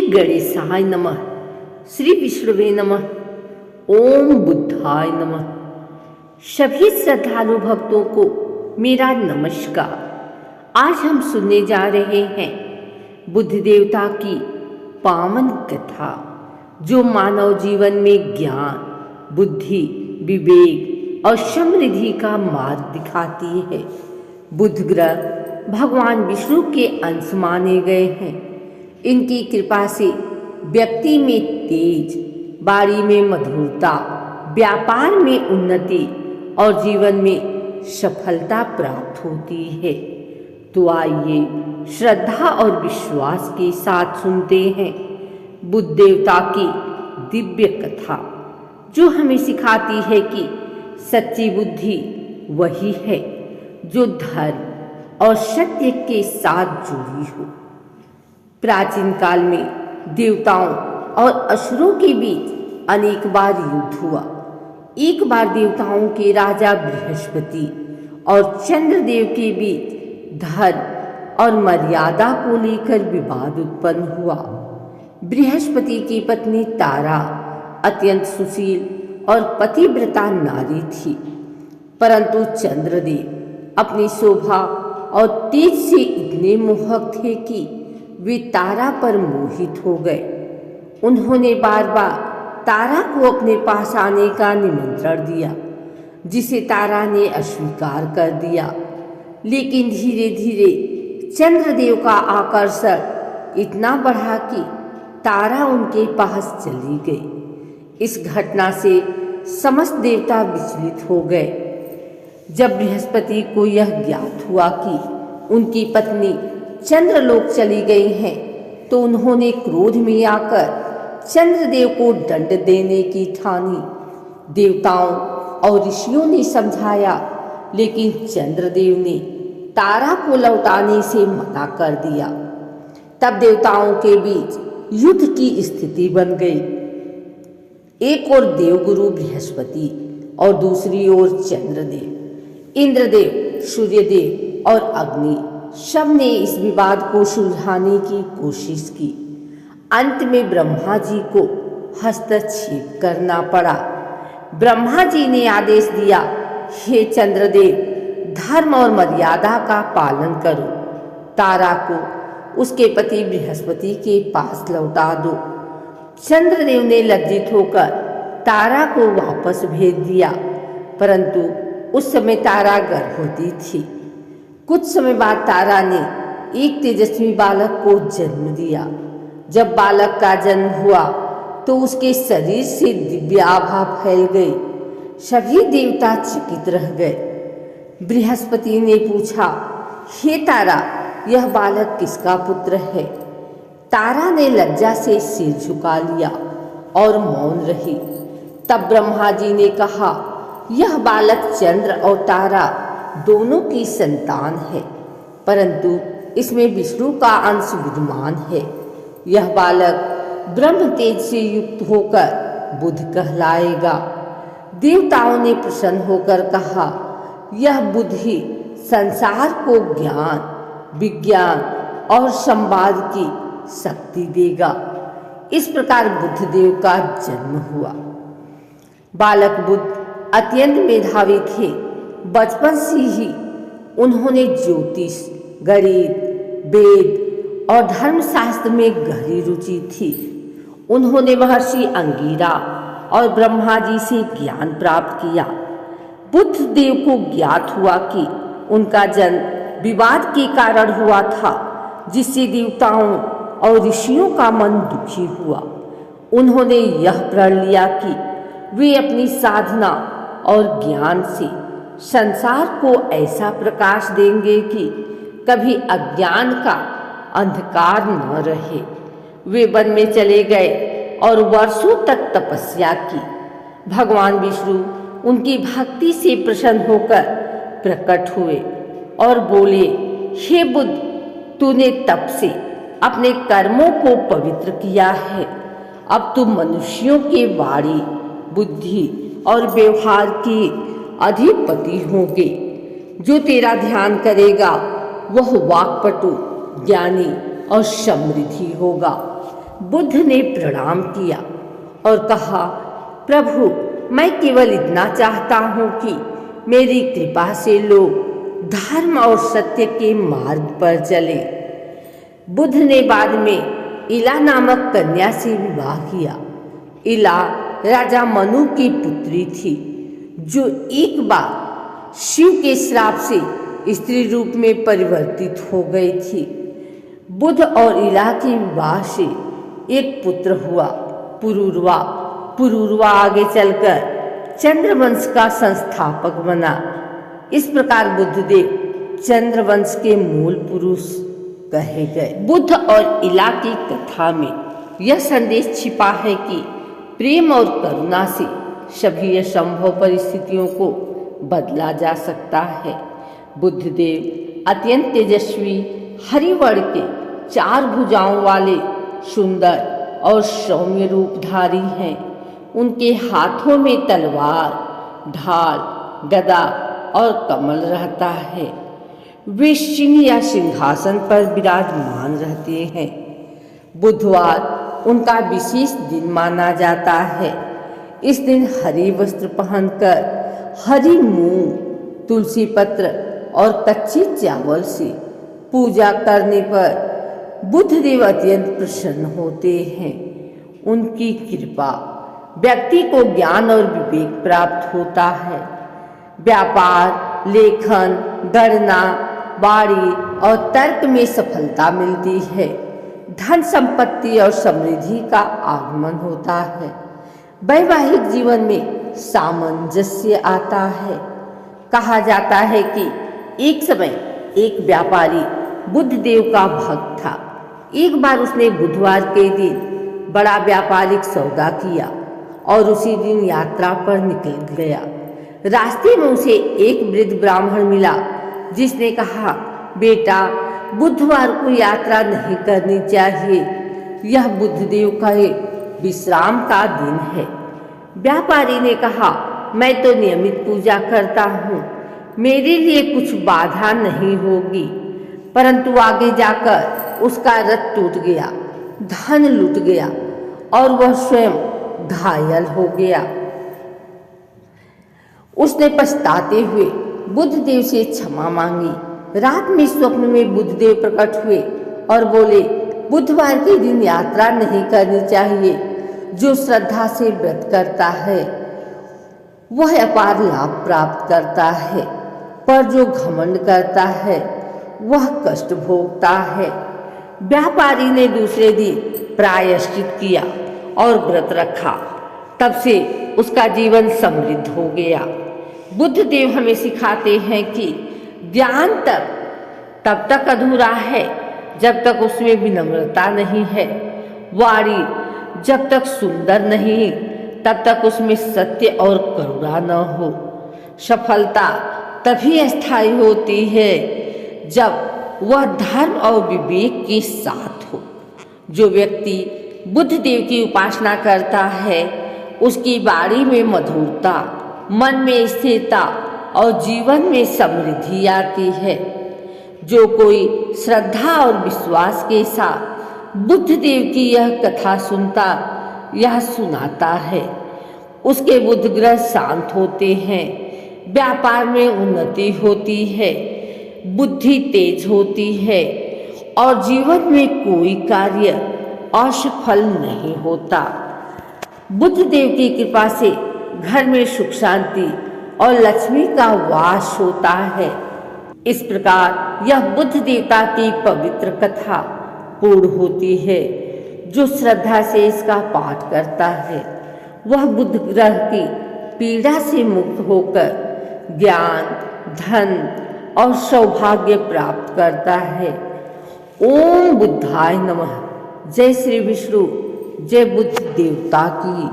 गणेशाय नमः। श्री विष्णुवे नमः। ओम बुद्धाय नमः। सभी श्रद्धालु भक्तों को मेरा नमस्कार। आज हम सुनने जा रहे हैं बुद्ध देवता की पावन कथा, जो मानव जीवन में ज्ञान, बुद्धि, विवेक और समृद्धि का मार्ग दिखाती है। बुद्ध ग्रह भगवान विष्णु के अंश माने गए हैं। इनकी कृपा से व्यक्ति में तेज, वाणी में मधुरता, व्यापार में उन्नति और जीवन में सफलता प्राप्त होती है। तो आइए श्रद्धा और विश्वास के साथ सुनते हैं बुद्ध देवता की दिव्य कथा, जो हमें सिखाती है कि सच्ची बुद्धि वही है जो धर्म और सत्य के साथ जुड़ी हो। प्राचीन काल में देवताओं और असुरों के बीच अनेक बार युद्ध हुआ। एक बार देवताओं के राजा बृहस्पति और चंद्रदेव के बीच धर्म और मर्यादा को लेकर विवाद उत्पन्न हुआ। बृहस्पति की पत्नी तारा अत्यंत सुशील और पतिव्रता नारी थी, परंतु चंद्रदेव अपनी शोभा और तेज से इतने मोहक थे कि वे तारा पर मोहित हो गए। उन्होंने बार बार तारा को अपने पास आने का निमंत्रण दिया, जिसे तारा ने अस्वीकार कर दिया। लेकिन धीरे धीरे चंद्रदेव का आकर्षण इतना बढ़ा कि तारा उनके पास चली गई। इस घटना से समस्त देवता विचलित हो गए। जब बृहस्पति को यह ज्ञात हुआ कि उनकी पत्नी चंद्रलोक चली गई हैं, तो उन्होंने क्रोध में आकर चंद्रदेव को दंड देने की ठानी। देवताओं और ऋषियों ने समझाया, लेकिन चंद्रदेव ने तारा को लौटाने से मना कर दिया। तब देवताओं के बीच युद्ध की स्थिति बन गई। एक ओर देवगुरु बृहस्पति और दूसरी ओर चंद्रदेव। इंद्रदेव, सूर्यदेव और अग्नि सब ने इस विवाद को सुलझाने की कोशिश की। अंत में ब्रह्मा जी को हस्तक्षेप करना पड़ा। ब्रह्मा जी ने आदेश दिया, हे चंद्रदेव, धर्म और मर्यादा का पालन करो। तारा को उसके पति बृहस्पति के पास लौटा दो। चंद्रदेव ने लज्जित होकर तारा को वापस भेज दिया, परंतु उस समय तारा गर्भवती थी। कुछ समय बाद तारा ने एक तेजस्वी बालक को जन्म दिया। जब बालक का जन्म हुआ तो उसके शरीर से दिव्य आभा फैल गई। सभी देवता चकित रह गए। बृहस्पति ने पूछा, हे तारा, यह बालक किसका पुत्र है? तारा ने लज्जा से सिर झुका लिया और मौन रही। तब ब्रह्मा जी ने कहा, यह बालक चंद्र और तारा दोनों की संतान है, परंतु इसमें विष्णु का अंश विद्यमान है। यह बालक ब्रह्म तेज से युक्त होकर बुद्ध कहलाएगा। देवताओं ने प्रसन्न होकर कहा, यह बुद्ध ही संसार को ज्ञान, विज्ञान और संवाद की शक्ति देगा। इस प्रकार बुद्ध देव का जन्म हुआ। बालक बुद्ध अत्यंत मेधावी थे। बचपन से ही उन्होंने ज्योतिष, गणित, वेद और धर्मशास्त्र में गहरी रुचि थी। उन्होंने महर्षि अंगिरा और ब्रह्मा जी से ज्ञान प्राप्त किया। बुद्ध देव को ज्ञात हुआ कि उनका जन्म विवाद के कारण हुआ था, जिससे देवताओं और ऋषियों का मन दुखी हुआ। उन्होंने यह प्रण लिया कि वे अपनी साधना और ज्ञान से संसार को ऐसा प्रकाश देंगे कि कभी अज्ञान का अंधकार न रहे। वे वन में चले गए और वर्षों तक तपस्या की। भगवान विष्णु उनकी भक्ति से प्रसन्न होकर प्रकट हुए और बोले, हे बुद्ध, तूने तप से अपने कर्मों को पवित्र किया है। अब तुम मनुष्यों के वाणी, बुद्धि और व्यवहार के अधिपति होंगे। जो तेरा ध्यान करेगा वह वाक्पटु, ज्ञानी और समृद्धि होगा। बुद्ध ने प्रणाम किया और कहा, प्रभु, मैं केवल इतना चाहता हूँ कि मेरी कृपा से लोग धर्म और सत्य के मार्ग पर चले। बुद्ध ने बाद में इला नामक कन्या से विवाह किया। इला राजा मनु की पुत्री थी, जो एक बार शिव के श्राप से स्त्री रूप में परिवर्तित हो गई थी। बुद्ध और इला के विवाह से एक पुत्र हुआ, पुरूरवा। पुरूरवा आगे चलकर चंद्रवंश का संस्थापक बना। इस प्रकार बुद्धदेव चंद्रवंश के मूल पुरुष कहे गए। बुद्ध और इला की कथा में यह संदेश छिपा है कि प्रेम और करुणा से सभी असंभव परिस्थितियों को बदला जा सकता है। बुद्धदेव अत्यंत तेजस्वी हरिवर्ण के 4 भुजाओं वाले सुंदर और सौम्य रूपधारी हैं। उनके हाथों में तलवार, ढाल, गदा और कमल रहता है। वे सिंह या सिंहासन पर विराजमान रहते हैं। बुधवार उनका विशेष दिन माना जाता है। इस दिन हरी वस्त्र पहनकर हरी मूंग, तुलसी पत्र और कच्चे चावल से पूजा करने पर बुद्धदेव अत्यंत प्रसन्न होते हैं। उनकी कृपा व्यक्ति को ज्ञान और विवेक प्राप्त होता है। व्यापार, लेखन, गणना, वाणी और तर्क में सफलता मिलती है। धन संपत्ति और समृद्धि का आगमन होता है। वैवाहिक जीवन में सामंजस्य आता है। कहा जाता है कि एक समय एक व्यापारी बुद्धदेव का भक्त था। एक बार उसने बुधवार के दिन बड़ा व्यापारिक सौदा किया और उसी दिन यात्रा पर निकल गया। रास्ते में उसे एक वृद्ध ब्राह्मण मिला, जिसने कहा, बेटा, बुधवार को यात्रा नहीं करनी चाहिए। यह बुद्धदेव का एक विश्राम का दिन है। व्यापारी ने कहा, मैं तो नियमित पूजा करता हूँ, मेरे लिए कुछ बाधा नहीं होगी। परंतु आगे जाकर उसका रथ टूट गया, धन लूट गया और वह स्वयं घायल हो गया। उसने पछताते हुए बुद्धदेव से क्षमा मांगी। रात में स्वप्न में बुद्धदेव प्रकट हुए और बोले, बुधवार के दिन यात्रा नहीं करनी चाहिए। जो श्रद्धा से व्रत करता है वह अपार लाभ प्राप्त करता है, पर जो घमंड करता है वह कष्ट भोगता है। व्यापारी ने दूसरे दिन प्रायश्चित किया और व्रत रखा। तब से उसका जीवन समृद्ध हो गया। बुद्धदेव हमें सिखाते हैं कि ज्ञान तब तक अधूरा है जब तक उसमें विनम्रता नहीं है। वाणी जब तक सुंदर नहीं तब तक उसमें सत्य और करुणा न हो। सफलता तभी स्थायी होती है जब वह धर्म और विवेक के साथ हो। जो व्यक्ति बुद्धदेव की उपासना करता है, उसकी वाणी में मधुरता, मन में स्थिरता और जीवन में समृद्धि आती है। जो कोई श्रद्धा और विश्वास के साथ बुद्धदेव की यह कथा सुनता या सुनाता है, उसके बुद्ध ग्रह शांत होते हैं, व्यापार में उन्नति होती है, बुद्धि तेज होती है और जीवन में कोई कार्य असफल नहीं होता। बुद्धदेव की कृपा से घर में सुख शांति और लक्ष्मी का वास होता है। इस प्रकार यह बुद्ध देवता की पवित्र कथा पूर्ण होती है। जो श्रद्धा से इसका पाठ करता है वह बुद्ध ग्रह की पीड़ा से मुक्त होकर ज्ञान, धन और सौभाग्य प्राप्त करता है। ओम बुद्धाय नमः। जय श्री विष्णु, जय बुद्ध देवता की।